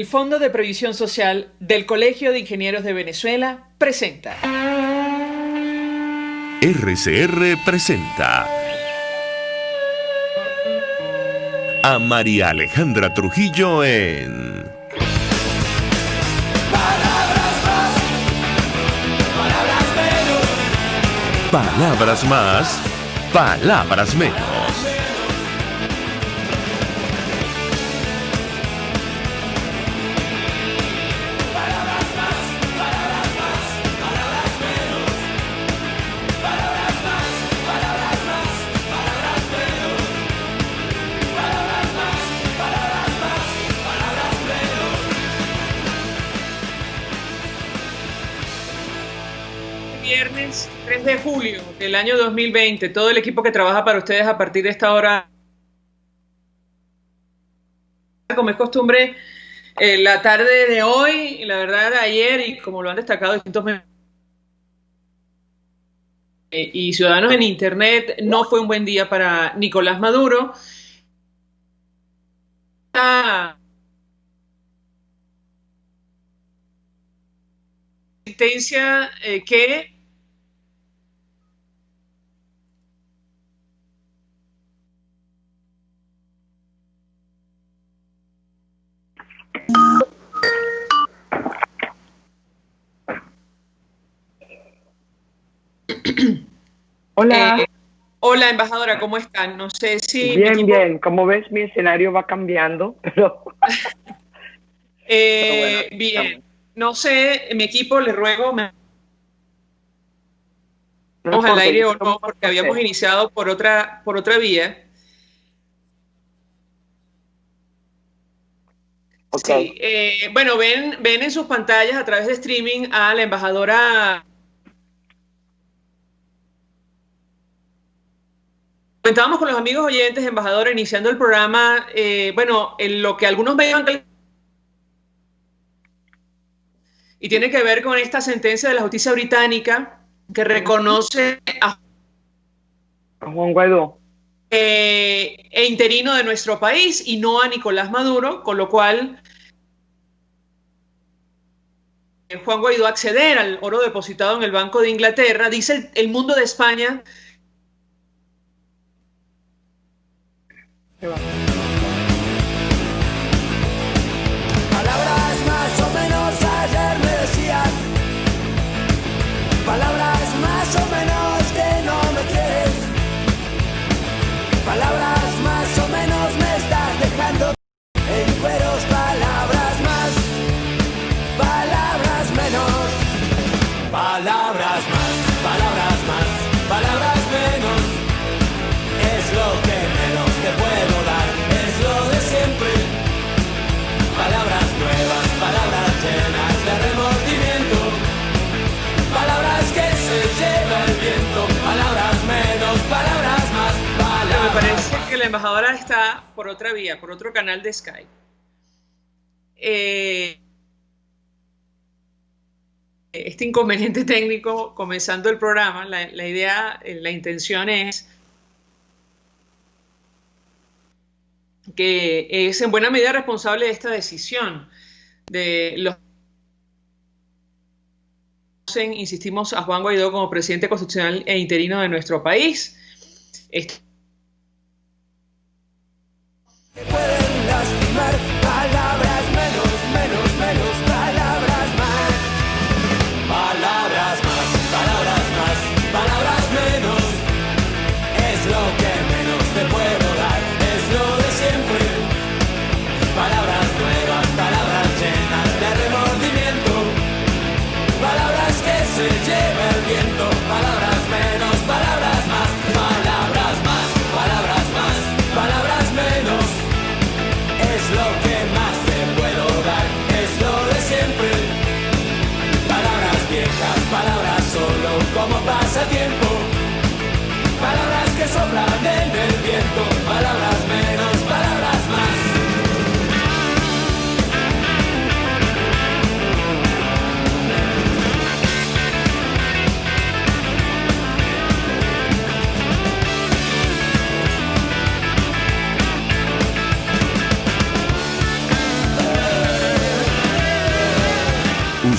El Fondo de Previsión Social del Colegio de Ingenieros de Venezuela presenta. RCR presenta a María Alejandra Trujillo en Palabras más, palabras menos. Palabras más, palabras menos. Viernes 3 de julio del año 2020, todo el equipo que trabaja para ustedes a partir de esta hora, como es costumbre, la tarde de hoy, la verdad de ayer, y como lo han destacado distintos medios y ciudadanos en Internet, no fue un buen día para Nicolás Maduro. La sentencia que Hola, hola, embajadora, ¿cómo están? No sé si mi bien, equipo, bien. Como ves, mi escenario va cambiando, pero bueno, aquí bien, estamos. no sé, mi equipo, les ruego, No vamos al importa, aire yo o tomo no, más porque habíamos café. iniciado por otra vía. Ok, Sí, bueno, ven en sus pantallas a través de streaming a la embajadora. Comentábamos con los amigos oyentes, embajadora, iniciando el programa, bueno, en lo que algunos vean y tiene que ver con esta sentencia de la justicia británica que reconoce a Juan Guaidó. interino de nuestro país y no a Nicolás Maduro, con lo cual Juan Guaidó acceder al oro depositado en el Banco de Inglaterra. Dice el Mundo de España. Se va. Palabras más o menos ayer me decías. Palabras más o menos que no me quieres. Palabras más o menos me estás dejando en cueros. Palabras más, palabras menos. Palabras más, palabras más, palabras menos. Es lo que menos te puedo dar, es lo de siempre. Palabras nuevas, palabras llenas de remordimiento. Palabras que se lleva el viento. Palabras menos, palabras más, Pero me palabras parece que la embajadora está por otra vía, por otro canal de Skype. Este inconveniente técnico comenzando el programa, la idea, la intención es que es en buena medida responsable de esta decisión de los, insistimos, a Juan Guaidó como presidente constitucional e interino de nuestro país. que pueden lastimar. Palabras menos, menos, menos, palabras más. Palabras más, palabras más, palabras menos. Es lo que menos te puedo dar, es lo de siempre. Palabras nuevas, palabras llenas de remordimiento. Palabras que se lleva el viento. Palabras menos, palabras más, palabras más.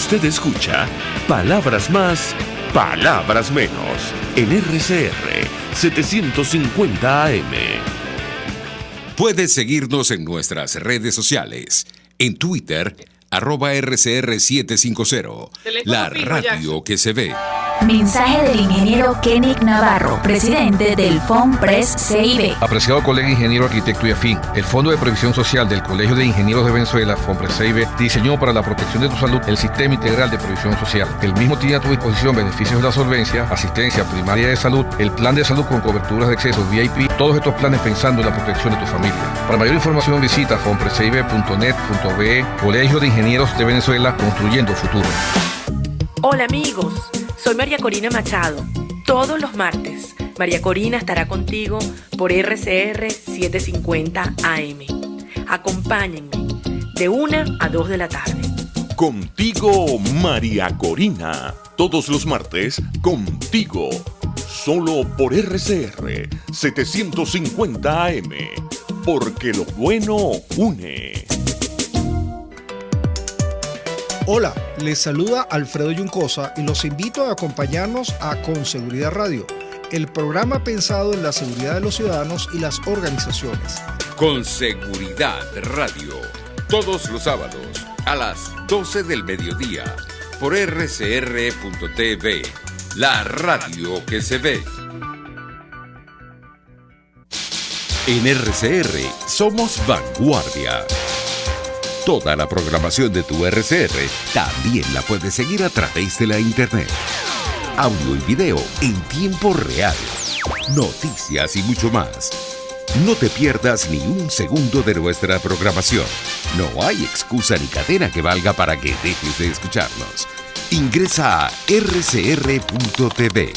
Usted escucha Palabras Más, Palabras Menos en RCR 750 AM. Puedes seguirnos en nuestras redes sociales. En Twitter, @RCR750. La radio que se ve. Mensaje del ingeniero Kenick Navarro, presidente del FONPRES CIB. Apreciado colega ingeniero, arquitecto y afín, el Fondo de Previsión Social del Colegio de Ingenieros de Venezuela, FONPRES CIB, diseñó para la protección de tu salud el Sistema Integral de Previsión Social. El mismo tiene a tu disposición beneficios de la solvencia, asistencia primaria de salud, el plan de salud con coberturas de acceso VIP, todos estos planes pensando en la protección de tu familia. Para mayor información visita fonprescib.net.be. Colegio de Ingenieros de Venezuela, construyendo futuro. Hola amigos, soy María Corina Machado. Todos los martes, María Corina estará contigo por RCR 750 AM. Acompáñenme de 1 a 2 de la tarde. Contigo, María Corina. Todos los martes, contigo. Solo por RCR 750 AM. Porque lo bueno une. Hola, les saluda Alfredo Yuncosa y los invito a acompañarnos a Con Seguridad Radio, el programa pensado en la seguridad de los ciudadanos y las organizaciones. Con Seguridad Radio, todos los sábados a las 12 del mediodía por rcr.tv, la radio que se ve. En RCR somos vanguardia. Toda la programación de tu RCR también la puedes seguir a través de la internet. Audio y video en tiempo real. Noticias y mucho más. No te pierdas ni un segundo de nuestra programación. No hay excusa ni cadena que valga para que dejes de escucharnos. Ingresa a rcr.tv,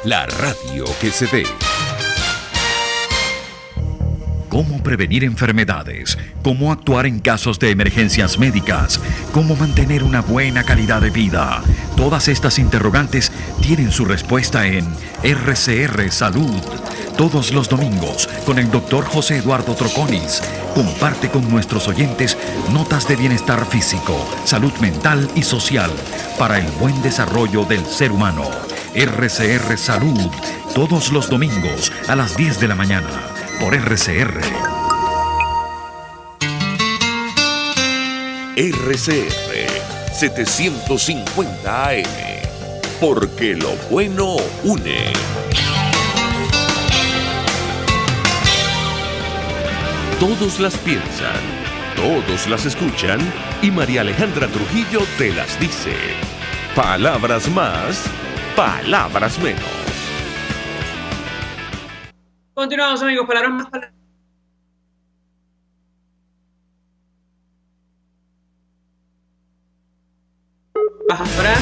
la radio que se ve. Cómo prevenir enfermedades, cómo actuar en casos de emergencias médicas, cómo mantener una buena calidad de vida. Todas estas interrogantes tienen su respuesta en RCR Salud. Todos los domingos, con el Dr. José Eduardo Troconis, comparte con nuestros oyentes notas de bienestar físico, salud mental y social para el buen desarrollo del ser humano. RCR Salud, todos los domingos a las 10 de la mañana. Por RCR. RCR 750 AM. Porque lo bueno une. Todos las piensan, todos las escuchan y María Alejandra Trujillo te las dice. Palabras más, palabras menos. Continuamos, amigos. Palabras más, palabras. Palabras.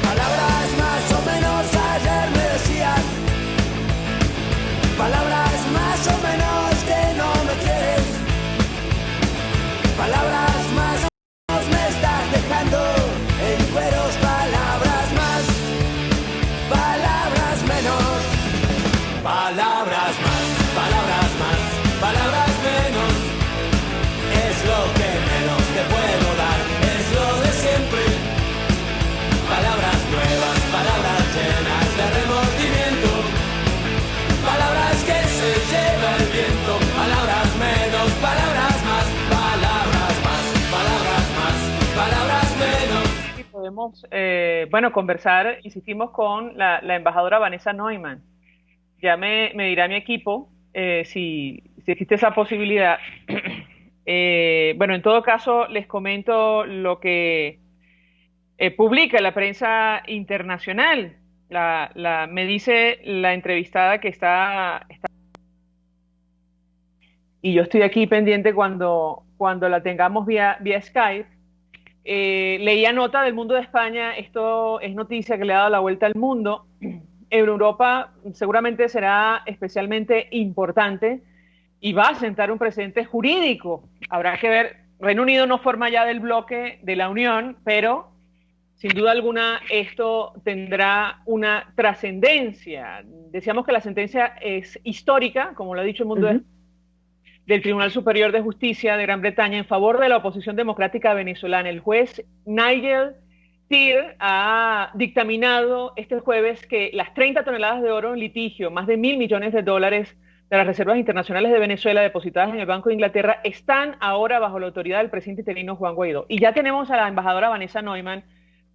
Palabras más o menos ayer me decías. Palabras más o menos que no me quieres. Palabras más o menos me estás dejando en cueros. Palabras más, palabras menos. Palabras más, palabras más, palabras menos. Es lo que menos te puedo dar, es lo de siempre. Palabras nuevas, palabras llenas de remordimiento. Palabras que se lleva el viento. Palabras menos, palabras más. Palabras más, palabras más, palabras menos. Y podemos, conversar, insistimos, con la embajadora Vanessa Neumann. Ya me dirá mi equipo si existe esa posibilidad. En todo caso, les comento lo que publica la prensa internacional. Me dice la entrevistada que está y yo estoy aquí pendiente cuando la tengamos vía Skype. Leía nota del Mundo de España. Esto es noticia que le ha dado la vuelta al mundo. En Europa seguramente será especialmente importante y va a sentar un precedente jurídico. Habrá que ver. Reino Unido no forma ya del bloque de la Unión, pero sin duda alguna esto tendrá una trascendencia. Decíamos que la sentencia es histórica, como lo ha dicho el mundo del Tribunal Superior de Justicia de Gran Bretaña en favor de la oposición democrática venezolana. El juez Nigel Tier ha dictaminado este jueves que las 30 toneladas de oro en litigio, más de $1.000 millones de las reservas internacionales de Venezuela depositadas en el Banco de Inglaterra, están ahora bajo la autoridad del presidente interino Juan Guaidó. Y ya tenemos a la embajadora Vanessa Neumann.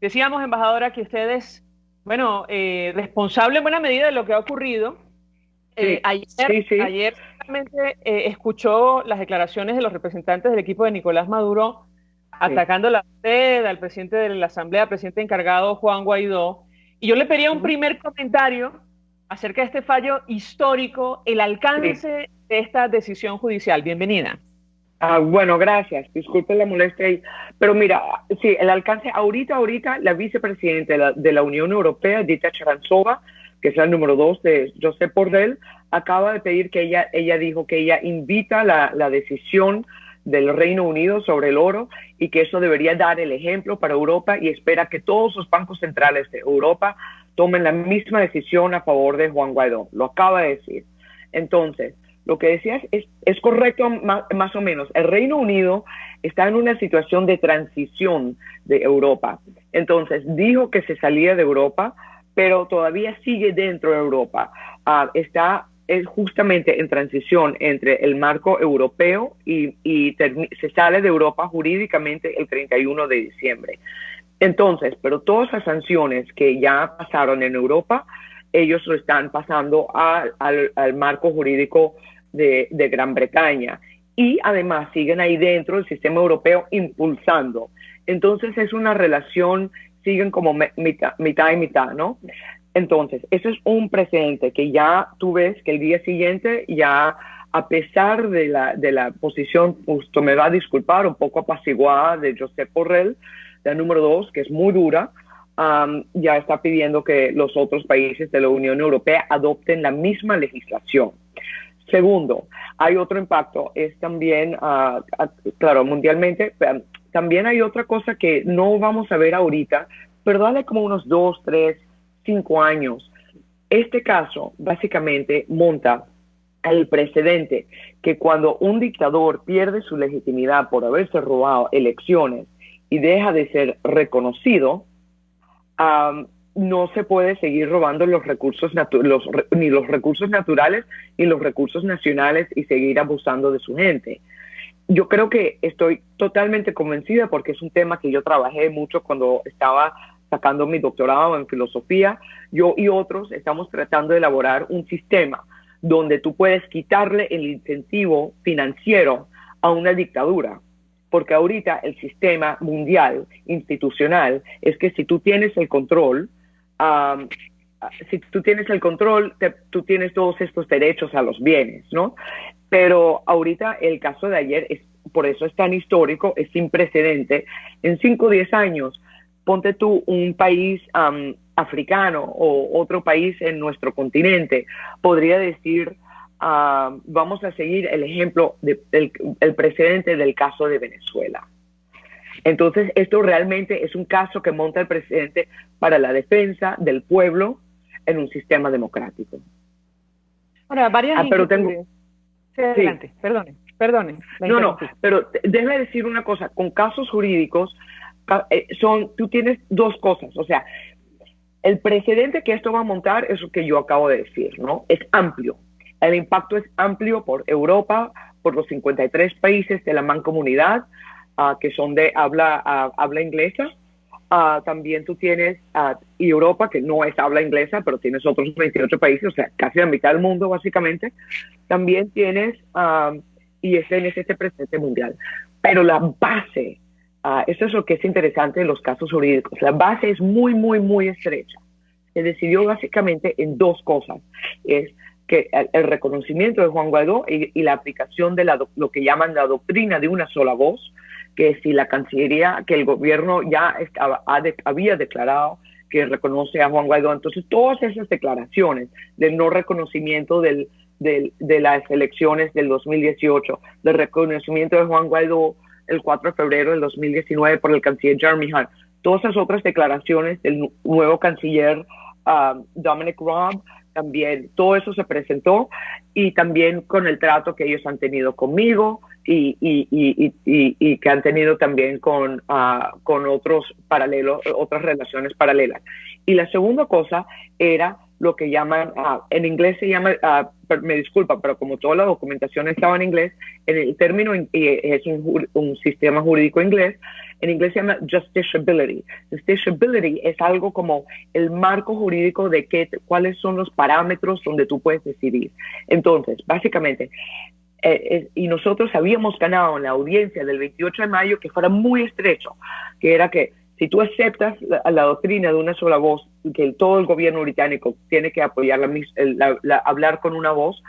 Decíamos, embajadora, que usted es, responsable en buena medida de lo que ha ocurrido. Ayer realmente escuchó las declaraciones de los representantes del equipo de Nicolás Maduro atacando la sede al presidente de la Asamblea, presidente encargado Juan Guaidó. Y yo le pedía un primer comentario acerca de este fallo histórico, el alcance de esta decisión judicial. Bienvenida. Bueno, gracias. Disculpe la molestia. Pero mira, sí, el alcance, ahorita la vicepresidenta de la Unión Europea, Dita Charanzova, que es la número 2 de Josep Borrell, acaba de pedir que ella dijo que ella invita la decisión del Reino Unido sobre el oro y que eso debería dar el ejemplo para Europa y espera que todos los bancos centrales de Europa tomen la misma decisión a favor de Juan Guaidó. Lo acaba de decir. Entonces, lo que decías es correcto más o menos. El Reino Unido está en una situación de transición de Europa. Entonces, dijo que se salía de Europa, pero todavía sigue dentro de Europa. Está justamente en transición entre el marco europeo y se sale de Europa jurídicamente el 31 de diciembre. Entonces, pero todas las sanciones que ya pasaron en Europa, ellos lo están pasando al marco jurídico de Gran Bretaña. Y además siguen ahí dentro del sistema europeo impulsando. Entonces es una relación, siguen como mitad y mitad, ¿no? Entonces, eso es un precedente que ya tú ves que el día siguiente ya, a pesar de la posición, justo me va a disculpar, un poco apaciguada de Josep Borrell, la número 2, que es muy dura, ya está pidiendo que los otros países de la Unión Europea adopten la misma legislación. Segundo, hay otro impacto, es también, claro, mundialmente, también hay otra cosa que no vamos a ver ahorita, pero dale como unos 2, 3, 5 años. Este caso básicamente monta el precedente que cuando un dictador pierde su legitimidad por haberse robado elecciones y deja de ser reconocido, no se puede seguir robando los recursos ni los recursos naturales ni los recursos nacionales y seguir abusando de su gente. Yo creo que estoy totalmente convencida porque es un tema que yo trabajé mucho cuando estaba sacando mi doctorado en filosofía. Yo y otros estamos tratando de elaborar un sistema donde tú puedes quitarle el incentivo financiero a una dictadura. Porque ahorita el sistema mundial, institucional, es que si tú tienes el control, tú tienes todos estos derechos a los bienes, ¿no? Pero ahorita el caso de ayer, por eso es tan histórico, es sin precedente. En 5 o 10 años, ponte tú un país africano o otro país en nuestro continente, podría decir, vamos a seguir el ejemplo el precedente del caso de Venezuela. Entonces, esto realmente es un caso que monta el presidente para la defensa del pueblo en un sistema democrático. Ahora, varias pero tengo... Sí, adelante, sí. Perdone. No, pero déjame decir una cosa. Con casos jurídicos, tú tienes dos cosas. O sea, el precedente que esto va a montar es lo que yo acabo de decir, ¿no? Es amplio. El impacto es amplio por Europa, por los 53 países de la mancomunidad, que son de habla inglesa. También tú tienes Europa, que no es habla inglesa, pero tienes otros 28 países, o sea, casi la mitad del mundo, básicamente. También tienes, y ese es este precedente mundial. Pero la base, eso es lo que es interesante en los casos jurídicos, la base es muy, muy, muy estrecha. Se decidió básicamente en dos cosas. Es que el reconocimiento de Juan Guaidó y la aplicación de lo que llaman la doctrina de una sola voz, que si la Cancillería, que el gobierno ya había declarado que reconoce a Juan Guaidó, entonces todas esas declaraciones del no reconocimiento de las elecciones del 2018, del reconocimiento de Juan Guaidó el 4 de febrero del 2019 por el canciller Jeremy Hunt, Todas esas otras declaraciones del nuevo canciller Dominic Raab, también todo eso se presentó, y también con el trato que ellos han tenido conmigo y que han tenido también con otros paralelos, otras relaciones paralelas. Y la segunda cosa era lo que llaman, en inglés se llama, me disculpa, pero como toda la documentación estaba en inglés, en el término, es un sistema jurídico inglés, en inglés se llama justiciability. Justiciability es algo como el marco jurídico de cuáles son los parámetros donde tú puedes decidir. Entonces, básicamente, y nosotros habíamos ganado en la audiencia del 28 de mayo que fuera muy estrecho, que era que si tú aceptas la doctrina de una sola voz, que todo el gobierno británico tiene que apoyar hablar con una voz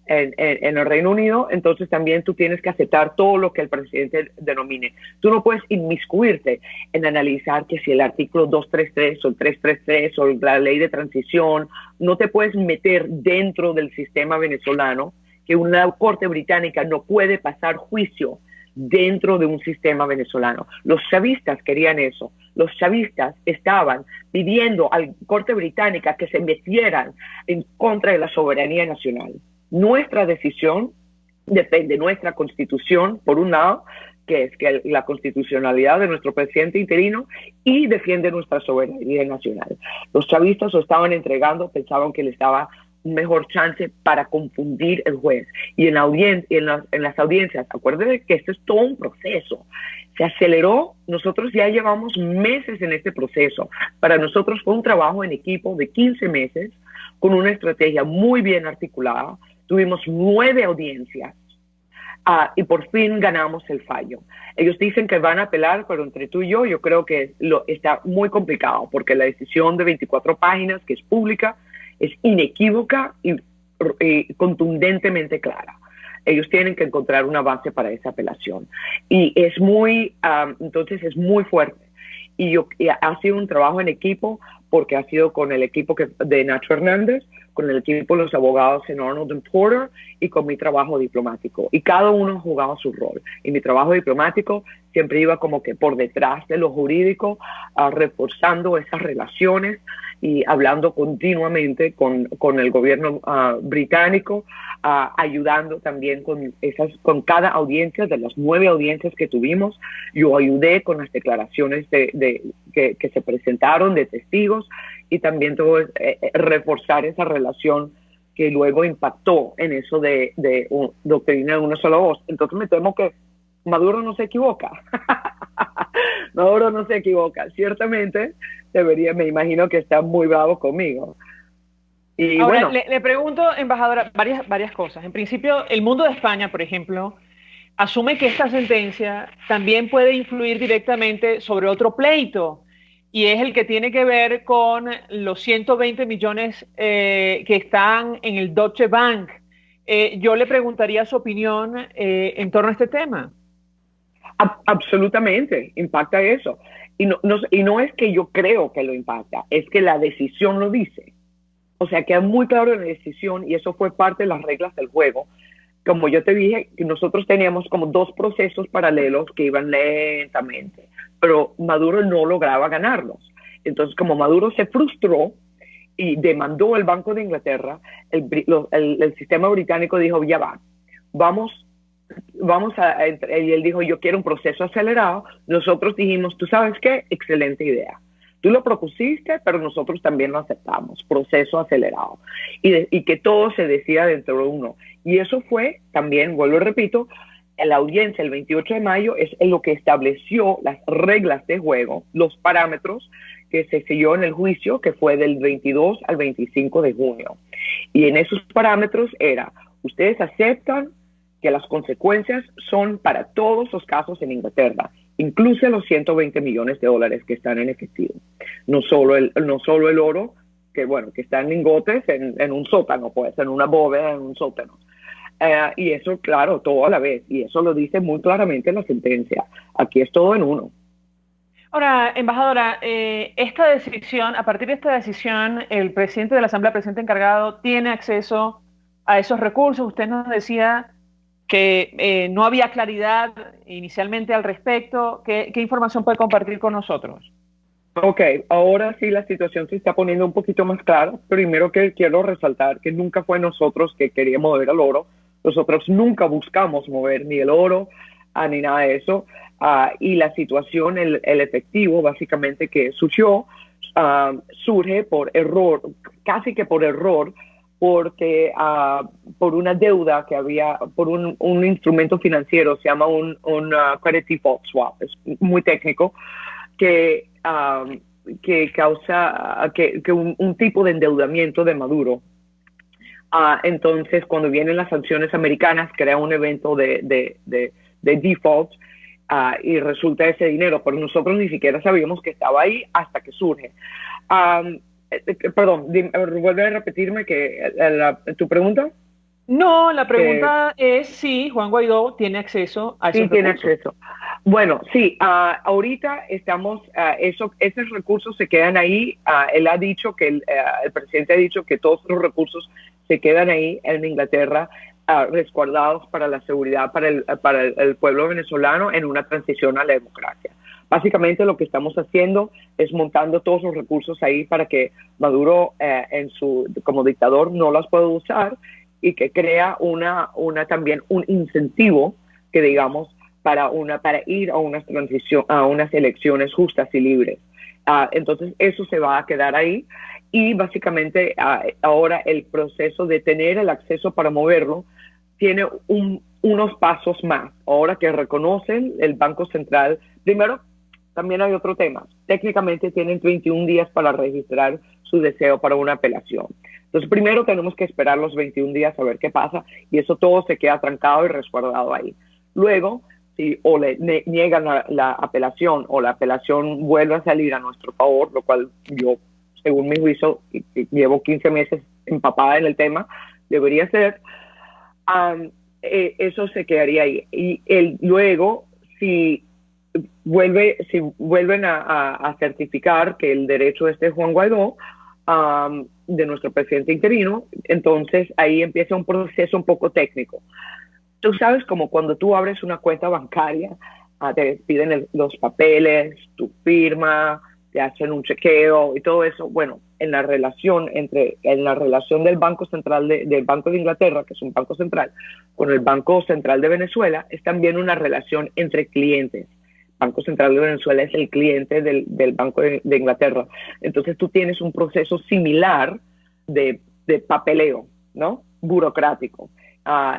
en el Reino Unido, entonces también tú tienes que aceptar todo lo que el presidente denomine. Tú no puedes inmiscuirte en analizar que si el artículo 233 o el 333 o la ley de transición, no te puedes meter dentro del sistema venezolano, que una corte británica no puede pasar juicio dentro de un sistema venezolano. Los chavistas querían eso. Los chavistas estaban pidiendo a la corte británica que se metieran en contra de la soberanía nacional. Nuestra decisión depende de nuestra constitución, por un lado, que es que la constitucionalidad de nuestro presidente interino, y defiende nuestra soberanía nacional. Los chavistas lo estaban entregando, pensaban que les daba un mejor chance para confundir el juez. Y en las audiencias, acuérdense que esto es todo un proceso. Se aceleró, nosotros ya llevamos meses en este proceso. Para nosotros fue un trabajo en equipo de 15 meses, con una estrategia muy bien articulada. Tuvimos 9 audiencias y por fin ganamos el fallo. Ellos dicen que van a apelar, pero entre tú y yo creo que está muy complicado, porque la decisión de 24 páginas, que es pública, es inequívoca y contundentemente clara. Ellos tienen que encontrar una base para esa apelación. Y es entonces es muy fuerte. Y ha sido un trabajo en equipo, porque ha sido con el equipo de Nacho Hernández, con el equipo de los abogados en Arnold & Porter y con mi trabajo diplomático. Y cada uno ha jugado su rol. Y mi trabajo diplomático siempre iba como que por detrás de lo jurídico, reforzando esas relaciones y hablando continuamente con el gobierno británico, ayudando también con cada audiencia, de las 9 audiencias que tuvimos. Yo ayudé con las declaraciones que se presentaron de testigos, y también tuve reforzar esa relación que luego impactó en eso de doctrina de una sola voz. Entonces me temo que Maduro no se equivoca. Maduro no se equivoca. Ciertamente me imagino que está muy bravo conmigo. Y ahora, bueno, le pregunto, embajadora, varias cosas. En principio, el Mundo de España, por ejemplo, asume que esta sentencia también puede influir directamente sobre otro pleito, y es el que tiene que ver con los 120 millones que están en el Deutsche Bank. Yo le preguntaría su opinión en torno a este tema. Absolutamente, impacta eso. Y no es que yo creo que lo impacta, es que la decisión lo dice. O sea, queda muy claro en la decisión, y eso fue parte de las reglas del juego. Como yo te dije, que nosotros teníamos como 2 procesos paralelos que iban lentamente, pero Maduro no lograba ganarlos. Entonces, como Maduro se frustró y demandó el Banco de Inglaterra, el sistema británico dijo, ya va, y él dijo, yo quiero un proceso acelerado. Nosotros dijimos, ¿tú sabes qué? Excelente idea. Tú lo propusiste, pero nosotros también lo aceptamos, proceso acelerado. Y que todo se decida dentro de uno. Y eso fue también, vuelvo y repito, la audiencia el 28 de mayo es lo que estableció las reglas de juego, los parámetros que se siguió en el juicio, que fue del 22 al 25 de junio. Y en esos parámetros era, ustedes aceptan que las consecuencias son para todos los casos en Inglaterra, incluso los 120 millones de dólares que están en efectivo. No solo el oro, que está en lingotes en un sótano, pues, en una bóveda, en un sótano. Y eso, claro, todo a la vez. Y eso lo dice muy claramente en la sentencia. Aquí es todo en uno. Ahora, embajadora, esta decisión, a partir de esta decisión, el presidente de la Asamblea, presidente encargado, tiene acceso a esos recursos. Usted nos decía que no había claridad inicialmente al respecto. ¿Qué información puede compartir con nosotros? Ok, ahora sí la situación se está poniendo un poquito más clara. Primero que quiero resaltar que nunca fue nosotros que queríamos mover el oro. Nosotros nunca buscamos mover ni el oro ni nada de eso. Y la situación, el efectivo básicamente que surgió, surge por error, casi que por error, porque por una deuda que había, por un instrumento financiero, se llama un credit default swap, es muy técnico, que causa que un tipo de endeudamiento de Maduro. Entonces, cuando vienen las sanciones americanas, crea un evento de default y resulta ese dinero, pero nosotros ni siquiera sabíamos que estaba ahí hasta que surge. Perdón, vuelve a repetirme tu pregunta. No, la pregunta es si Juan Guaidó tiene acceso a esos Sí, tiene recursos. acceso. Bueno, sí, ahorita estamos, esos recursos se quedan ahí. Él ha dicho que el presidente ha dicho que todos los recursos se quedan ahí en Inglaterra, resguardados para la seguridad, para el pueblo venezolano en una transición a la democracia. Básicamente lo que estamos haciendo es montando todos los recursos ahí para que Maduro, como dictador, no los pueda usar y que crea también un incentivo que digamos para ir a unas elecciones justas y libres. Entonces eso se va a quedar ahí y básicamente ahora el proceso de tener el acceso para moverlo tiene unos pasos más. Ahora que reconocen el Banco Central, primero también hay otro tema. Técnicamente tienen 21 días para registrar su deseo para una apelación. Entonces, primero tenemos que esperar los 21 días a ver qué pasa y eso todo se queda trancado y resguardado ahí. Luego, si o le niegan la apelación o la apelación vuelve a salir a nuestro favor, lo cual yo, según mi juicio, llevo 15 meses empapada en el tema, debería ser, eso se quedaría ahí. Y luego, si vuelven a certificar que el derecho es de Juan Guaidó, de nuestro presidente interino, entonces ahí empieza un proceso un poco técnico. Tú sabes, como cuando tú abres una cuenta bancaria, te piden los papeles, tu firma, te hacen un chequeo y todo eso. Bueno, en la relación del Banco Central del Banco de Inglaterra, que es un banco central, con el Banco Central de Venezuela, es también una relación entre clientes. Banco Central de Venezuela es el cliente del Banco de Inglaterra. Entonces tú tienes un proceso similar de papeleo, ¿no? Burocrático.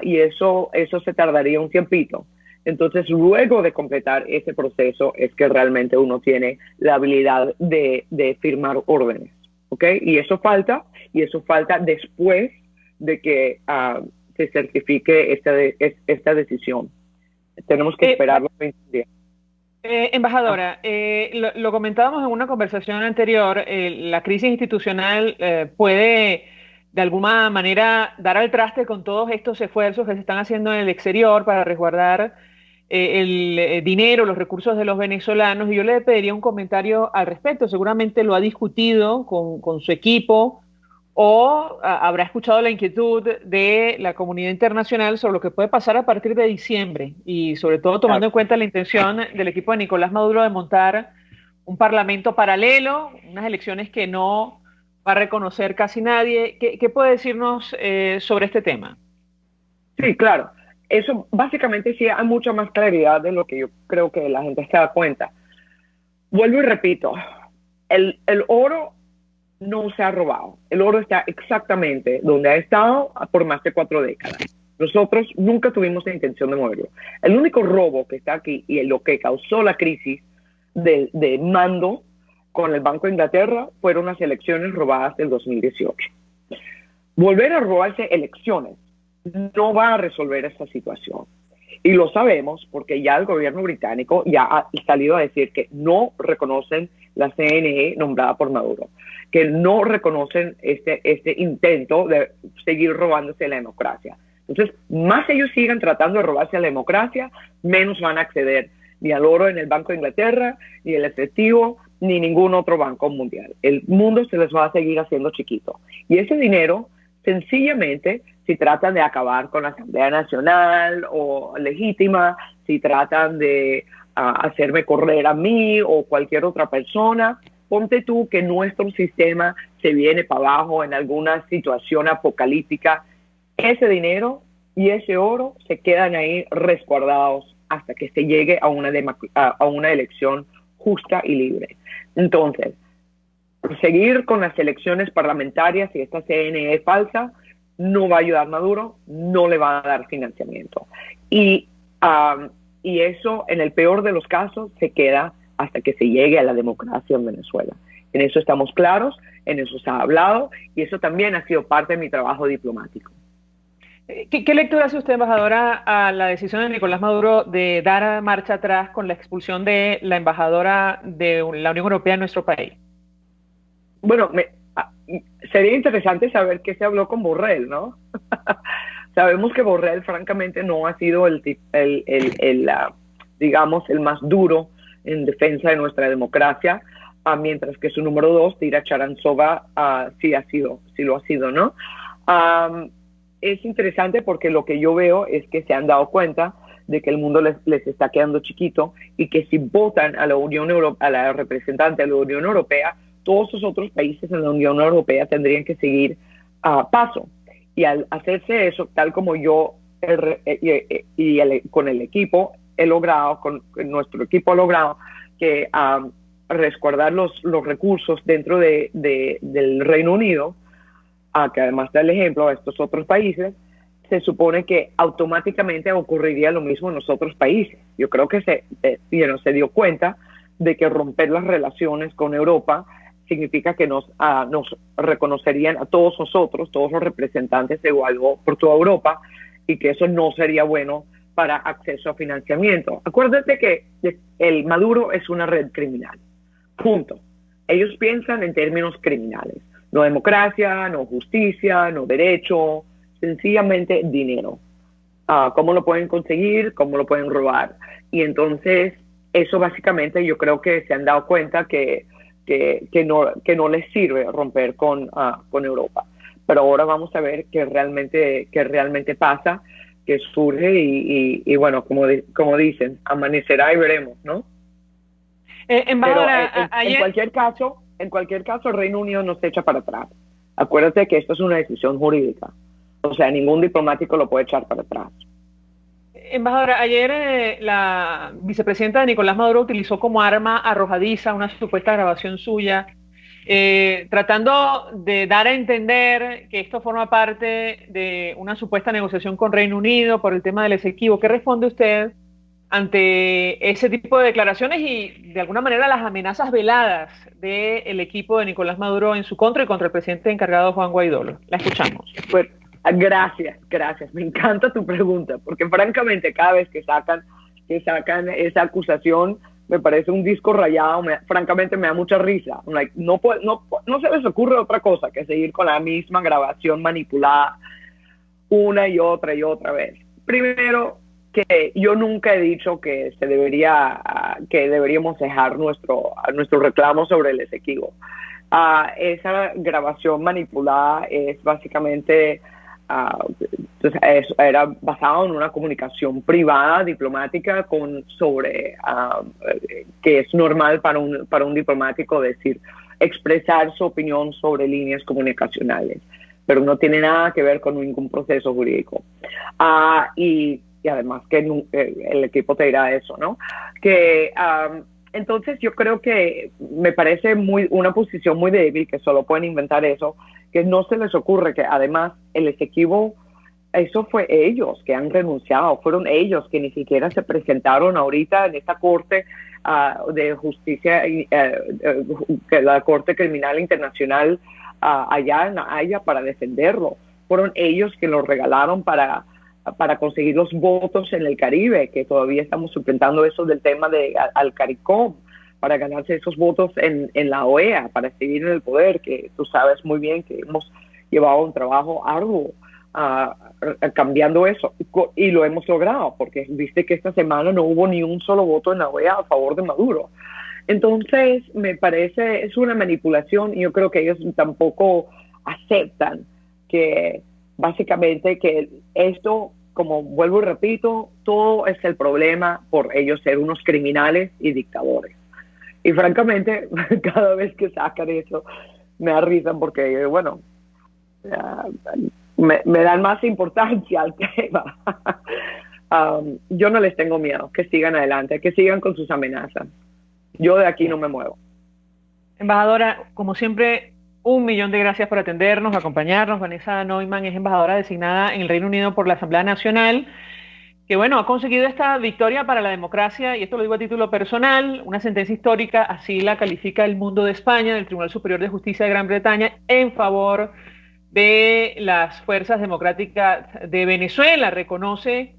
Y eso se tardaría un tiempito. Entonces, luego de completar ese proceso es que realmente uno tiene la habilidad de firmar órdenes, ¿ok? Y eso falta después de que se certifique esta decisión. Tenemos que esperar los 20 días. Embajadora, lo comentábamos en una conversación anterior, la crisis institucional puede de alguna manera dar al traste con todos estos esfuerzos que se están haciendo en el exterior para resguardar el dinero, los recursos de los venezolanos, y yo le pediría un comentario al respecto. Seguramente lo ha discutido con su equipo o habrá escuchado la inquietud de la comunidad internacional sobre lo que puede pasar a partir de diciembre y sobre todo tomando en cuenta la intención del equipo de Nicolás Maduro de montar un parlamento paralelo, unas elecciones que no va a reconocer casi nadie. ¿Qué puede decirnos sobre este tema? Sí, claro. Eso básicamente sí hay mucha más claridad de lo que yo creo que la gente se da cuenta. Vuelvo y repito, el oro no se ha robado. El oro está exactamente donde ha estado por más de 4 décadas. Nosotros nunca tuvimos la intención de moverlo. El único robo que está aquí y lo que causó la crisis de mando con el Banco de Inglaterra fueron las elecciones robadas del 2018. Volver a robarse elecciones no va a resolver esta situación. Y lo sabemos porque ya el gobierno británico ya ha salido a decir que no reconocen la CNE nombrada por Maduro, que no reconocen este intento de seguir robándose la democracia. Entonces, más ellos sigan tratando de robarse la democracia, menos van a acceder ni al oro en el Banco de Inglaterra, ni el efectivo, ni ningún otro banco mundial. El mundo se les va a seguir haciendo chiquito. Y ese dinero, sencillamente, si tratan de acabar con la Asamblea Nacional o legítima, si tratan de hacerme correr a mí o cualquier otra persona, ponte tú que nuestro sistema se viene para abajo en alguna situación apocalíptica, ese dinero y ese oro se quedan ahí resguardados hasta que se llegue a una elección justa y libre. Entonces, seguir con las elecciones parlamentarias, si esta CNE es falsa, no va a ayudar a Maduro, no le va a dar financiamiento. Y eso, en el peor de los casos, se queda hasta que se llegue a la democracia en Venezuela. En eso estamos claros, en eso se ha hablado, y eso también ha sido parte de mi trabajo diplomático. ¿Qué lectura hace usted, embajadora, a la decisión de Nicolás Maduro de dar marcha atrás con la expulsión de la embajadora de la Unión Europea en nuestro país? Bueno, sería interesante saber qué se habló con Borrell, ¿no? Sabemos que Borrell, francamente, no ha sido digamos, el más duro en defensa de nuestra democracia, mientras que su número 2, Tira Charanzova, sí lo ha sido, ¿no? Es interesante porque lo que yo veo es que se han dado cuenta de que el mundo les está quedando chiquito y que si votan a la representante de la Unión Europea, todos los otros países en la Unión Europea tendrían que seguir paso. Y al hacerse eso, tal como yo con el equipo he logrado, con nuestro equipo ha logrado que resguardar los recursos dentro del Reino Unido, que además da el ejemplo a estos otros países, se supone que automáticamente ocurriría lo mismo en los otros países. Yo creo que se dio cuenta de que romper las relaciones con Europa significa que nos reconocerían a todos nosotros, todos los representantes de Guaidó por toda Europa, y que eso no sería bueno para acceso a financiamiento. Acuérdate que el Maduro es una red criminal. Punto. Ellos piensan en términos criminales. No democracia, no justicia, no derecho, sencillamente dinero. ¿Cómo lo pueden conseguir? ¿Cómo lo pueden robar? Y entonces, eso básicamente yo creo que se han dado cuenta que no les sirve romper con Europa. Pero ahora vamos a ver qué realmente pasa, qué surge y bueno, como dicen, amanecerá y veremos, ¿no? Embajadora, en cualquier caso, el Reino Unido no se echa para atrás. Acuérdate que esto es una decisión jurídica. O sea, ningún diplomático lo puede echar para atrás. Embajadora, ayer la vicepresidenta de Nicolás Maduro utilizó como arma arrojadiza una supuesta grabación suya, tratando de dar a entender que esto forma parte de una supuesta negociación con Reino Unido por el tema del Esequibo. ¿Qué responde usted ante ese tipo de declaraciones y, de alguna manera, las amenazas veladas del equipo de Nicolás Maduro en su contra y contra el presidente encargado Juan Guaidó? La escuchamos. Pues, gracias. Me encanta tu pregunta, porque francamente cada vez que sacan esa acusación me parece un disco rayado. Francamente me da mucha risa. No se les ocurre otra cosa que seguir con la misma grabación manipulada una y otra vez. Primero, que yo nunca he dicho que deberíamos dejar nuestro reclamo sobre el Esequibo. Esa grabación manipulada es básicamente era basado en una comunicación privada, diplomática, que es normal para un diplomático expresar su opinión sobre líneas comunicacionales, pero no tiene nada que ver con ningún proceso jurídico. Y además que el equipo te dirá eso, ¿no? Entonces yo creo que me parece una posición muy débil, que solo pueden inventar eso, que no se les ocurre que además el Esequibo, eso fue ellos que han renunciado, fueron ellos que ni siquiera se presentaron ahorita en esta Corte de Justicia, la Corte Criminal Internacional allá en La Haya para defenderlo. Fueron ellos que lo regalaron para conseguir los votos en el Caribe, que todavía estamos enfrentando eso del tema de al CARICOM, para ganarse esos votos en la OEA, para seguir en el poder, que tú sabes muy bien que hemos llevado un trabajo arduo cambiando eso, y lo hemos logrado, porque viste que esta semana no hubo ni un solo voto en la OEA a favor de Maduro. Entonces, me parece, es una manipulación, y yo creo que ellos tampoco aceptan que básicamente que esto, como vuelvo y repito, todo es el problema por ellos ser unos criminales y dictadores. Y francamente, cada vez que sacan eso, me da risa porque, bueno, me dan más importancia al tema. Yo no les tengo miedo, que sigan adelante, que sigan con sus amenazas. Yo de aquí no me muevo. Embajadora, como siempre, 1.000.000 de gracias por atendernos, acompañarnos. Vanessa Neumann es embajadora designada en el Reino Unido por la Asamblea Nacional, que bueno, ha conseguido esta victoria para la democracia, y esto lo digo a título personal, una sentencia histórica, así la califica el Mundo de España, del Tribunal Superior de Justicia de Gran Bretaña, en favor de las fuerzas democráticas de Venezuela. Reconocen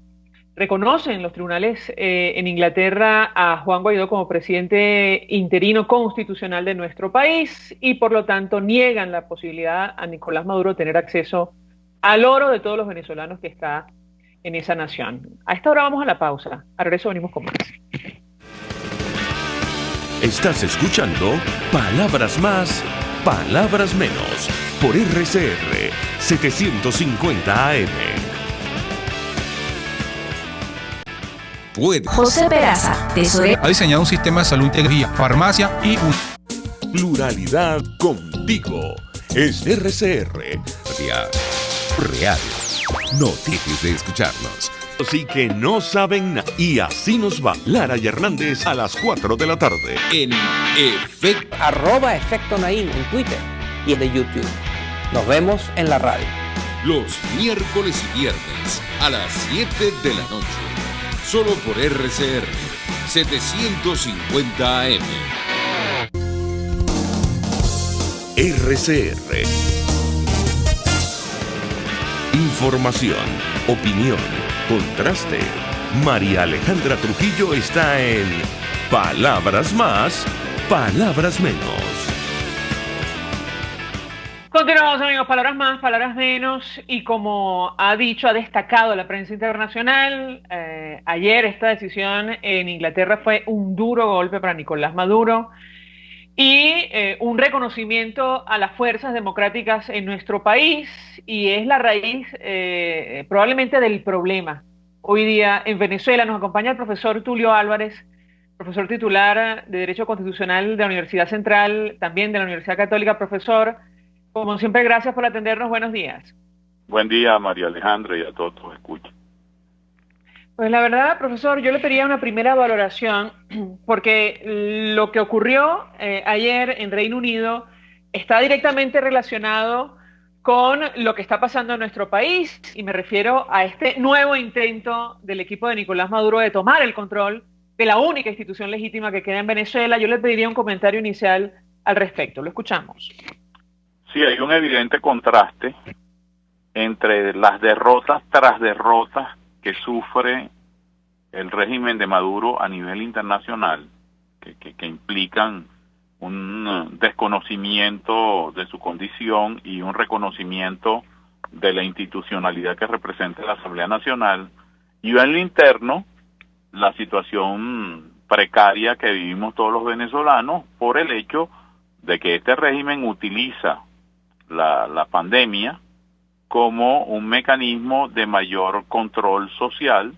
los tribunales en Inglaterra a Juan Guaidó como presidente interino constitucional de nuestro país, y por lo tanto niegan la posibilidad a Nicolás Maduro de tener acceso al oro de todos los venezolanos que está en esa nación. A esta hora vamos a la pausa. A regreso venimos con más. Estás escuchando Palabras Más, Palabras Menos, por RCR 750 AM. José Peraza, tesorero. Ha diseñado un sistema de salud integral, farmacia y Pluralidad contigo. Es RCR. Real. No dejes de escucharnos. Así que no saben nada. Y así nos va. Lara y Hernández a las 4 de la tarde. En efecto. @Efecto Naim en Twitter y en YouTube. Nos vemos en la radio. Los miércoles y viernes a las 7 de la noche. Solo por RCR 750 AM. RCR. Información, opinión, contraste. María Alejandra Trujillo está en Palabras Más, Palabras Menos. Continuamos, amigos, palabras más, palabras menos, y como ha destacado la prensa internacional, ayer esta decisión en Inglaterra fue un duro golpe para Nicolás Maduro y un reconocimiento a las fuerzas democráticas en nuestro país, y es la raíz probablemente del problema. Hoy día en Venezuela nos acompaña el profesor Tulio Álvarez, profesor titular de Derecho Constitucional de la Universidad Central, también de la Universidad Católica. Profesor, como siempre, gracias por atendernos. Buenos días. Buen día, María Alejandra, y a todos los escuchan. Pues la verdad, profesor, yo le pediría una primera valoración, porque lo que ocurrió ayer en Reino Unido está directamente relacionado con lo que está pasando en nuestro país, y me refiero a este nuevo intento del equipo de Nicolás Maduro de tomar el control de la única institución legítima que queda en Venezuela. Yo le pediría un comentario inicial al respecto. Lo escuchamos. Sí, hay un evidente contraste entre las derrotas tras derrotas que sufre el régimen de Maduro a nivel internacional, que implican un desconocimiento de su condición y un reconocimiento de la institucionalidad que representa la Asamblea Nacional, y en lo interno, la situación precaria que vivimos todos los venezolanos por el hecho de que este régimen utiliza la pandemia como un mecanismo de mayor control social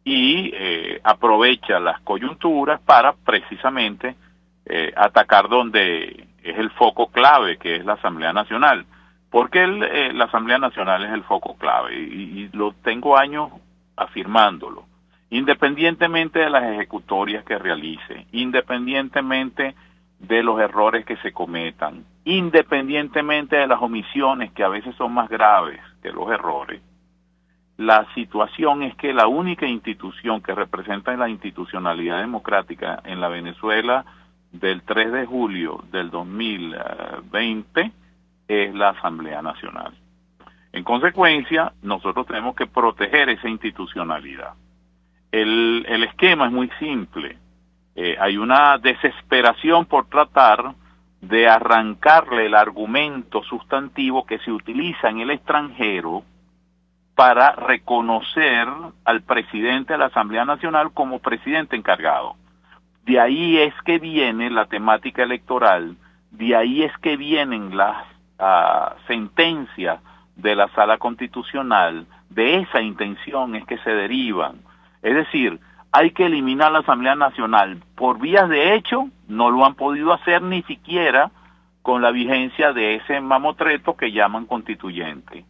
y aprovecha las coyunturas para precisamente atacar donde es el foco clave, que es la Asamblea Nacional. Porque la Asamblea Nacional es el foco clave, y lo tengo años afirmándolo. Independientemente de las ejecutorias que realice, independientemente de los errores que se cometan, independientemente de las omisiones que a veces son más graves que los errores, la situación es que la única institución que representa la institucionalidad democrática en la Venezuela del 3 de julio del 2020 es la Asamblea Nacional. En consecuencia, nosotros tenemos que proteger esa institucionalidad. El esquema es muy simple. Hay una desesperación por tratar de arrancarle el argumento sustantivo que se utiliza en el extranjero para reconocer al presidente de la Asamblea Nacional como presidente encargado. De ahí es que viene la temática electoral, de ahí es que vienen las sentencias de la Sala Constitucional, de esa intención es que se derivan. Es decir, hay que eliminar la Asamblea Nacional. Por vías de hecho, no lo han podido hacer ni siquiera con la vigencia de ese mamotreto que llaman constituyente.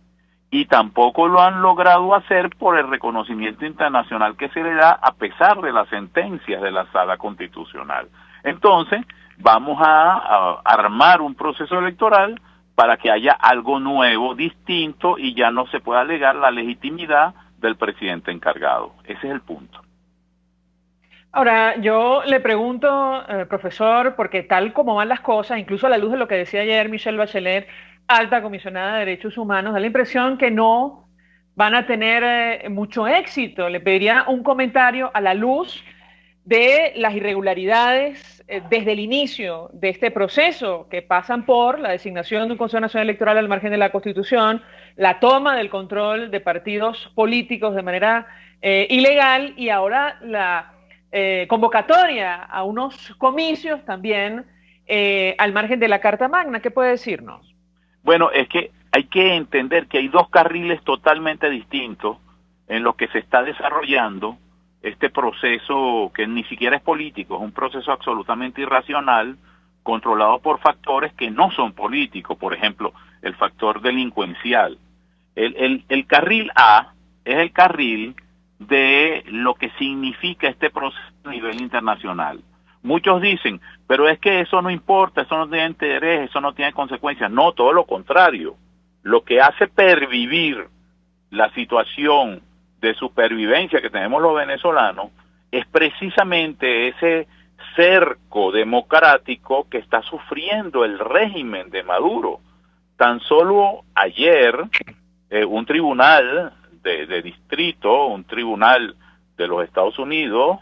Y tampoco lo han logrado hacer por el reconocimiento internacional que se le da a pesar de las sentencias de la Sala Constitucional. Entonces, vamos a armar un proceso electoral para que haya algo nuevo, distinto, y ya no se pueda alegar la legitimidad del presidente encargado. Ese es el punto. Ahora, yo le pregunto, profesor, porque tal como van las cosas, incluso a la luz de lo que decía ayer Michelle Bachelet, alta comisionada de Derechos Humanos, da la impresión que no van a tener mucho éxito. Le pediría un comentario a la luz de las irregularidades desde el inicio de este proceso, que pasan por la designación de un Consejo Nacional Electoral al margen de la Constitución, la toma del control de partidos políticos de manera ilegal y ahora la convocatoria a unos comicios también al margen de la Carta Magna. ¿Qué puede decirnos? Bueno, es que hay que entender que hay dos carriles totalmente distintos en los que se está desarrollando este proceso que ni siquiera es político, es un proceso absolutamente irracional, controlado por factores que no son políticos, por ejemplo, el factor delincuencial. El carril A es el carril de lo que significa este proceso a nivel internacional. Muchos dicen, pero es que eso no importa, eso no tiene interés, eso no tiene consecuencias. No, todo lo contrario. Lo que hace pervivir la situación de supervivencia que tenemos los venezolanos es precisamente ese cerco democrático que está sufriendo el régimen de Maduro. Tan solo ayer un tribunal de distrito, un tribunal de los Estados Unidos,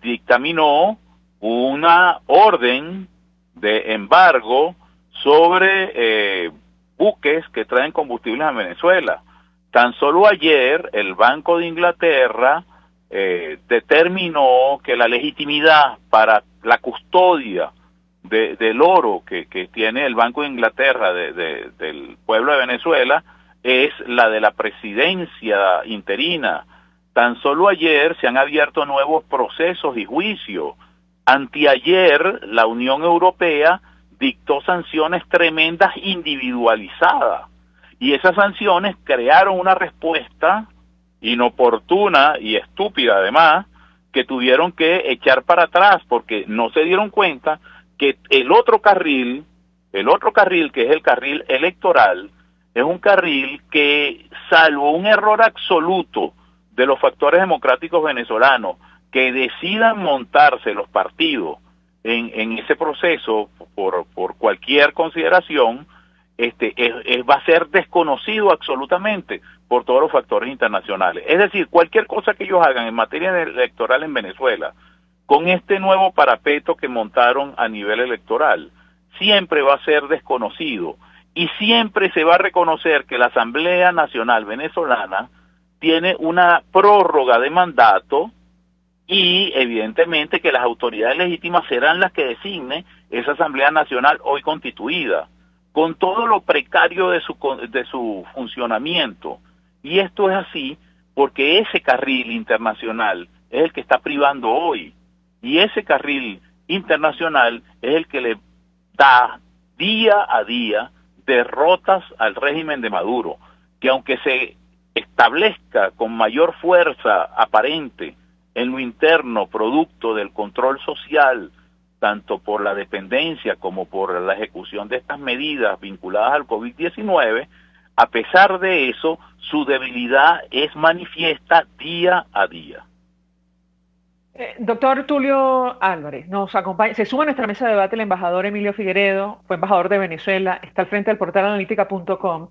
dictaminó una orden de embargo sobre buques que traen combustibles a Venezuela. Tan solo ayer el Banco de Inglaterra determinó que la legitimidad para la custodia del oro que tiene el Banco de Inglaterra del pueblo de Venezuela es la de la presidencia interina. Tan solo ayer se han abierto nuevos procesos y juicios. Anteayer la Unión Europea dictó sanciones tremendas individualizadas y esas sanciones crearon una respuesta inoportuna y estúpida además que tuvieron que echar para atrás porque no se dieron cuenta que el otro carril que es el carril electoral es un carril que, salvo un error absoluto de los factores democráticos venezolanos que decidan montarse los partidos en ese proceso por cualquier consideración, va a ser desconocido absolutamente por todos los factores internacionales. Es decir, cualquier cosa que ellos hagan en materia electoral en Venezuela, con este nuevo parapeto que montaron a nivel electoral, siempre va a ser desconocido y siempre se va a reconocer que la Asamblea Nacional Venezolana tiene una prórroga de mandato y evidentemente que las autoridades legítimas serán las que designen esa Asamblea Nacional hoy constituida, con todo lo precario de su funcionamiento. Y esto es así porque ese carril internacional es el que está privando hoy, y ese carril internacional es el que le da día a día derrotas al régimen de Maduro, que aunque se establezca con mayor fuerza aparente en lo interno, producto del control social, tanto por la dependencia como por la ejecución de estas medidas vinculadas al COVID-19, a pesar de eso, su debilidad es manifiesta día a día. Doctor Tulio Álvarez, nos acompaña, se suma a nuestra mesa de debate el embajador Emilio Figueredo, fue embajador de Venezuela, está al frente del portal analítica.com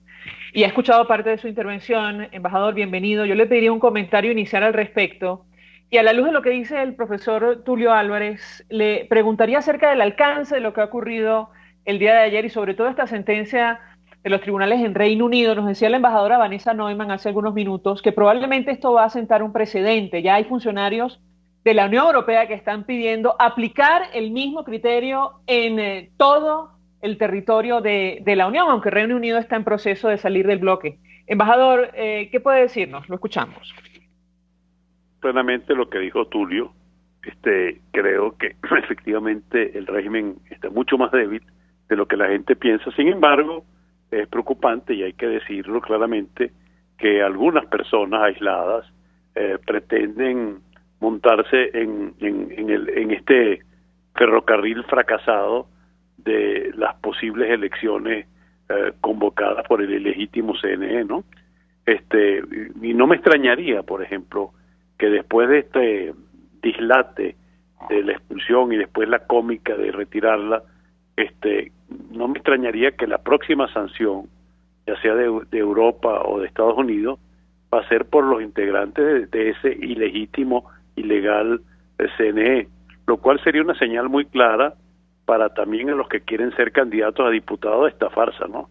y ha escuchado parte de su intervención. Embajador, bienvenido. Yo le pediría un comentario inicial al respecto y a la luz de lo que dice el profesor Tulio Álvarez, le preguntaría acerca del alcance de lo que ha ocurrido el día de ayer y sobre todo esta sentencia de los tribunales en Reino Unido. Nos decía la embajadora Vanessa Neumann hace algunos minutos que probablemente esto va a sentar un precedente. Ya hay funcionarios de la Unión Europea que están pidiendo aplicar el mismo criterio en todo el territorio de la Unión, aunque Reino Unido está en proceso de salir del bloque. Embajador, ¿qué puede decirnos? Lo escuchamos. plenamente lo que dijo Tulio. Creo que efectivamente el régimen está mucho más débil de lo que la gente piensa. Sin embargo, es preocupante, y hay que decirlo claramente, que algunas personas aisladas pretenden montarse en este ferrocarril fracasado de las posibles elecciones convocadas por el ilegítimo CNE, ¿no? Y no me extrañaría, por ejemplo, que después de este dislate de la expulsión y después la cómica de retirarla, no me extrañaría que la próxima sanción, ya sea de Europa o de Estados Unidos, va a ser por los integrantes de ese ilegítimo, ilegal CNE, lo cual sería una señal muy clara para también a los que quieren ser candidatos a diputados de esta farsa, ¿no?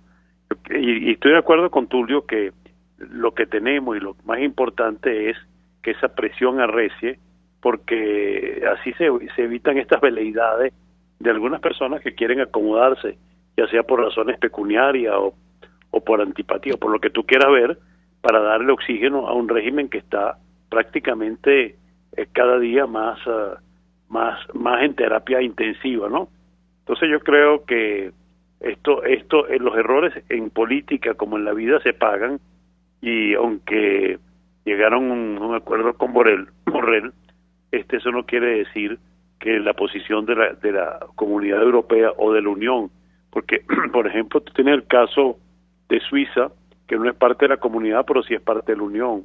Y estoy de acuerdo con Tulio que lo que tenemos y lo más importante es que esa presión arrecie, porque así se evitan estas veleidades de algunas personas que quieren acomodarse, ya sea por razones pecuniarias o por antipatía, o por lo que tú quieras ver, para darle oxígeno a un régimen que está prácticamente cada día más en terapia intensiva, ¿no? Entonces yo creo que los errores en política como en la vida se pagan, y aunque llegaron a un acuerdo con Borrell, eso no quiere decir que la posición de la Comunidad Europea o de la Unión, porque, por ejemplo, tú tienes el caso de Suiza, que no es parte de la comunidad, pero sí es parte de la Unión,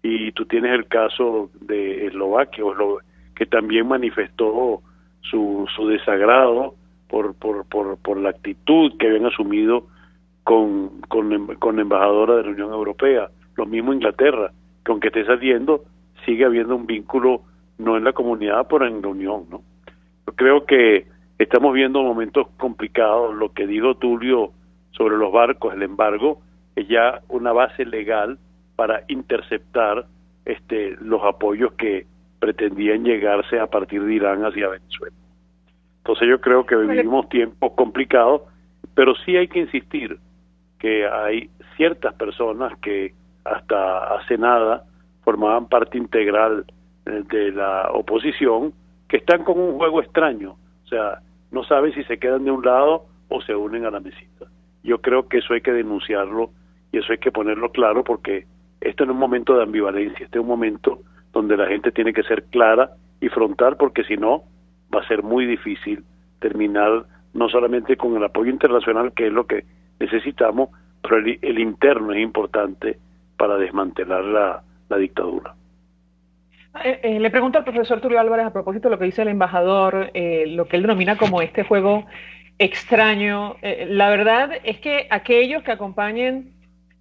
y tú tienes el caso de Eslovaquia, que también manifestó su desagrado por la actitud que habían asumido con la embajadora de la Unión Europea. Lo mismo Inglaterra, que aunque esté saliendo, sigue habiendo un vínculo no en la comunidad, pero en la Unión, ¿no? Yo creo que estamos viendo momentos complicados. Lo que dijo Tulio sobre los barcos, el embargo, es ya una base legal para interceptar los apoyos que pretendían llegarse a partir de Irán hacia Venezuela. Entonces yo creo que vivimos tiempos complicados, pero sí hay que insistir que hay ciertas personas que hasta hace nada formaban parte integral de la oposición, que están con un juego extraño, o sea, no saben si se quedan de un lado o se unen a la mesita. Yo creo que eso hay que denunciarlo y eso hay que ponerlo claro, porque esto no es un momento de ambivalencia, este es un momento donde la gente tiene que ser clara y frontal, porque si no, va a ser muy difícil terminar no solamente con el apoyo internacional, que es lo que necesitamos, pero el interno es importante para desmantelar la dictadura. Le pregunto al profesor Tulio Álvarez a propósito de lo que dice el embajador, lo que él denomina como este juego extraño. La verdad es que aquellos que acompañen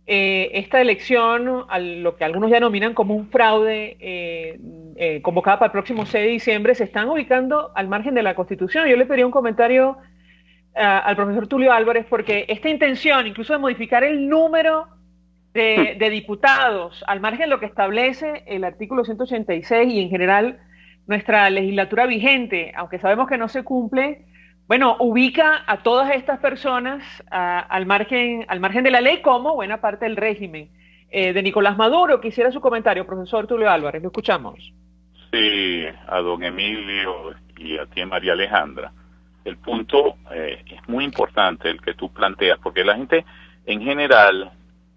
esta elección, a lo que algunos ya denominan como un fraude convocada para el próximo 6 de diciembre, se están ubicando al margen de la Constitución. Yo le pediría un comentario al profesor Tulio Álvarez, porque esta intención incluso de modificar el número de diputados al margen de lo que establece el artículo 186 y en general nuestra legislatura vigente, aunque sabemos que no se cumple, bueno, ubica a todas estas personas al margen de la ley como buena parte del régimen de Nicolás Maduro. Quisiera su comentario, profesor Tulio Álvarez, lo escuchamos. Sí, a don Emilio y a ti, María Alejandra. El punto es muy importante el que tú planteas, porque la gente en general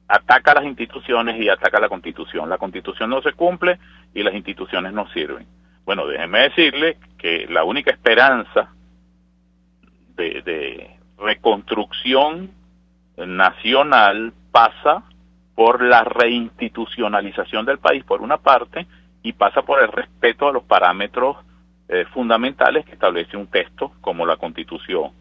ataca a las instituciones y ataca a la Constitución. La Constitución no se cumple y las instituciones no sirven. Bueno, déjeme decirle que la única esperanza de reconstrucción nacional pasa por la reinstitucionalización del país, por una parte, y pasa por el respeto a los parámetros fundamentales que establece un texto como la Constitución.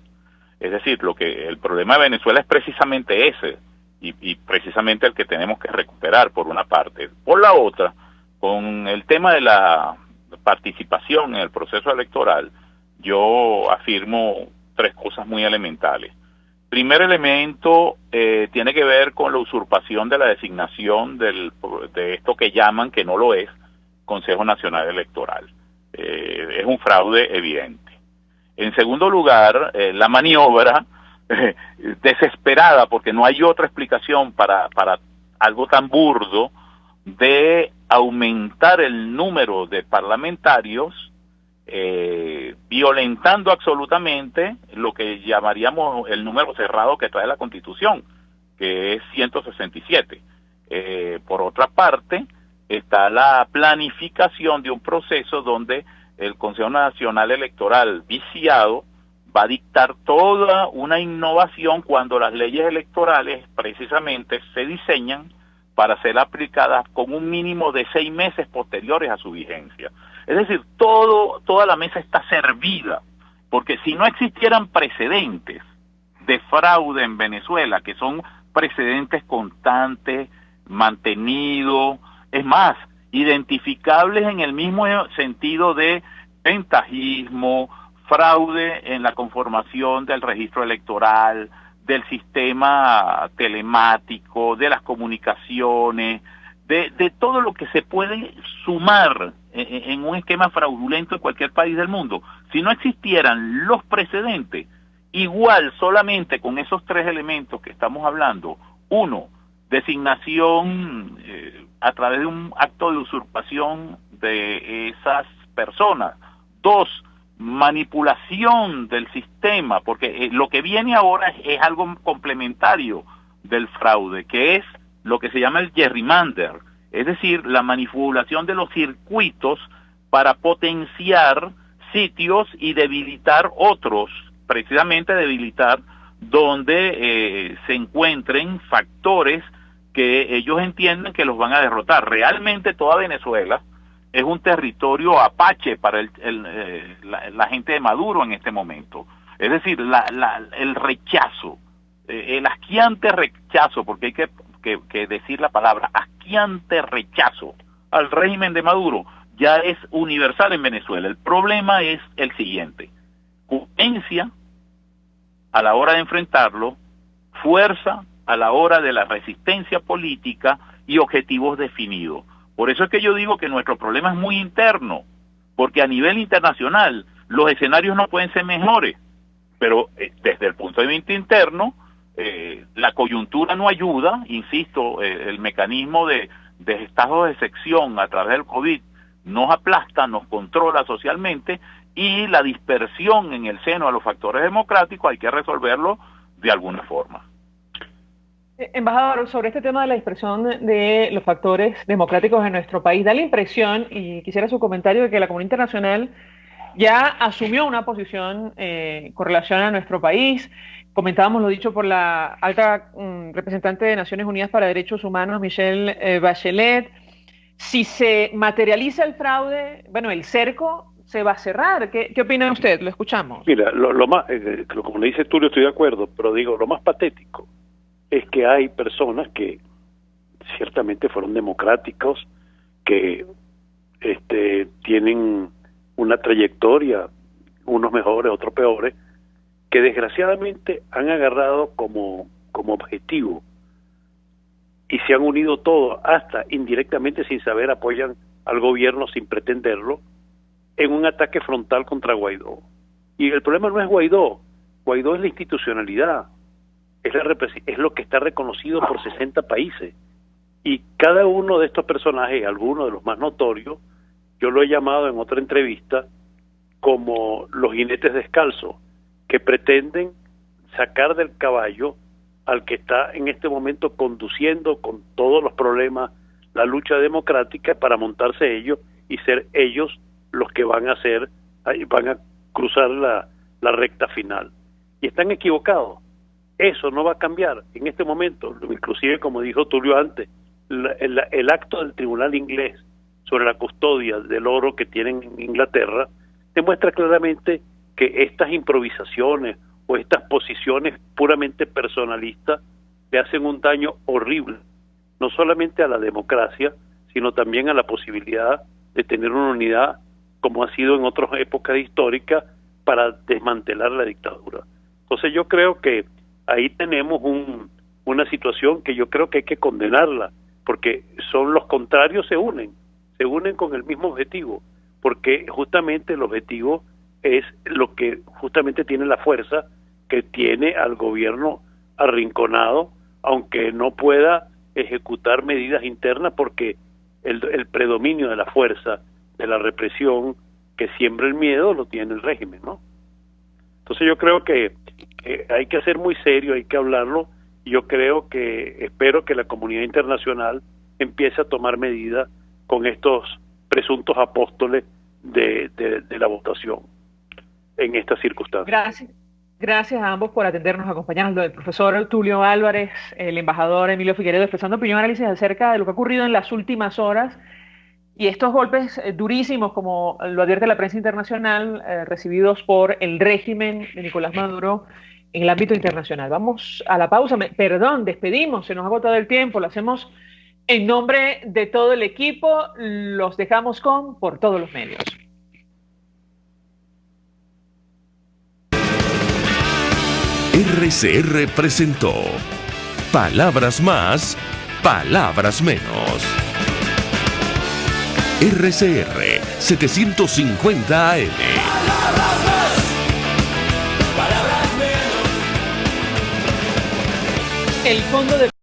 Es decir, el problema de Venezuela es precisamente ese, y precisamente el que tenemos que recuperar, por una parte. Por la otra, con el tema de la participación en el proceso electoral, yo afirmo 3 cosas muy elementales. Primer elemento tiene que ver con la usurpación de la designación de esto que llaman, que no lo es, Consejo Nacional Electoral. Es un fraude evidente. En segundo lugar, la maniobra desesperada, porque no hay otra explicación para algo tan burdo de aumentar el número de parlamentarios, violentando absolutamente lo que llamaríamos el número cerrado que trae la Constitución, que es 167. Por otra parte, está la planificación de un proceso donde el Consejo Nacional Electoral, viciado, va a dictar toda una innovación cuando las leyes electorales precisamente se diseñan para ser aplicadas con un mínimo de 6 meses posteriores a su vigencia. Es decir, toda la mesa está servida, porque si no existieran precedentes de fraude en Venezuela, que son precedentes constantes, mantenidos, es más, identificables en el mismo sentido de ventajismo, fraude en la conformación del registro electoral, del sistema telemático, de las comunicaciones, de todo lo que se puede sumar en un esquema fraudulento en cualquier país del mundo. Si no existieran los precedentes, igual solamente con esos 3 elementos que estamos hablando, 1, designación a través de un acto de usurpación de esas personas, 2, manipulación del sistema, porque lo que viene ahora es algo complementario del fraude, que es lo que se llama el gerrymander, es decir, la manipulación de los circuitos para potenciar sitios y debilitar otros, precisamente debilitar donde se encuentren factores que ellos entienden que los van a derrotar. Realmente toda Venezuela es un territorio apache para la gente de Maduro en este momento. Es decir, el rechazo, el asqueante rechazo, porque hay que decir la palabra, asqueante rechazo al régimen de Maduro, ya es universal en Venezuela. El problema es el siguiente: coherencia a la hora de enfrentarlo, fuerza a la hora de la resistencia política y objetivos definidos. Por eso es que yo digo que nuestro problema es muy interno, porque a nivel internacional los escenarios no pueden ser mejores, pero desde el punto de vista interno, la coyuntura no ayuda, insisto, el mecanismo de estado de excepción a través del COVID nos aplasta, nos controla socialmente, y la dispersión en el seno de los factores democráticos hay que resolverlo de alguna forma. Embajador, sobre este tema de la dispersión de los factores democráticos en nuestro país, da la impresión, y quisiera su comentario, de que la comunidad internacional ya asumió una posición con relación a nuestro país. Comentábamos lo dicho por la alta representante de Naciones Unidas para Derechos Humanos, Michelle Bachelet. Si se materializa el fraude, bueno, el cerco se va a cerrar. ¿Qué opina usted? Lo escuchamos. Mira, lo más, como le dice Tulio, estoy de acuerdo, pero digo, lo más patético es que hay personas que ciertamente fueron democráticos, que tienen una trayectoria, unos mejores, otros peores, que desgraciadamente han agarrado como objetivo y se han unido todos, hasta indirectamente sin saber, apoyan al gobierno sin pretenderlo, en un ataque frontal contra Guaidó. Y el problema no es Guaidó es la institucionalidad, es lo que está reconocido por 60 países. Y cada uno de estos personajes, algunos de los más notorios, yo lo he llamado en otra entrevista como los jinetes descalzos, que pretenden sacar del caballo al que está en este momento conduciendo con todos los problemas la lucha democrática, para montarse ellos y ser ellos los que van a cruzar la recta final. Y están equivocados. Eso no va a cambiar en este momento. Inclusive, como dijo Tulio antes, el acto del tribunal inglés sobre la custodia del oro que tienen en Inglaterra demuestra claramente que estas improvisaciones o estas posiciones puramente personalistas le hacen un daño horrible, no solamente a la democracia, sino también a la posibilidad de tener una unidad, como ha sido en otras épocas históricas, para desmantelar la dictadura. Entonces yo creo que ahí tenemos una situación que yo creo que hay que condenarla, porque son los contrarios, se unen con el mismo objetivo, porque justamente el objetivo es lo que justamente tiene la fuerza que tiene al gobierno arrinconado, aunque no pueda ejecutar medidas internas, porque el predominio de la fuerza, de la represión que siembra el miedo, lo tiene el régimen, ¿no? Entonces yo creo que hay que ser muy serio, hay que hablarlo, y yo espero que la comunidad internacional empiece a tomar medidas con estos presuntos apóstoles de la votación en estas circunstancias. Gracias a ambos por atendernos, acompañarnos. El profesor Tulio Álvarez, el embajador Emilio Figueredo, expresando opinión y análisis acerca de lo que ha ocurrido en las últimas horas y estos golpes durísimos, como lo advierte la prensa internacional, recibidos por el régimen de Nicolás Maduro en el ámbito internacional. Vamos a la pausa. Despedimos, se nos ha agotado el tiempo, lo hacemos en nombre de todo el equipo, los dejamos con Por Todos los Medios. RCR presentó Palabras Más, Palabras Menos. RCR 750 AM. El Fondo de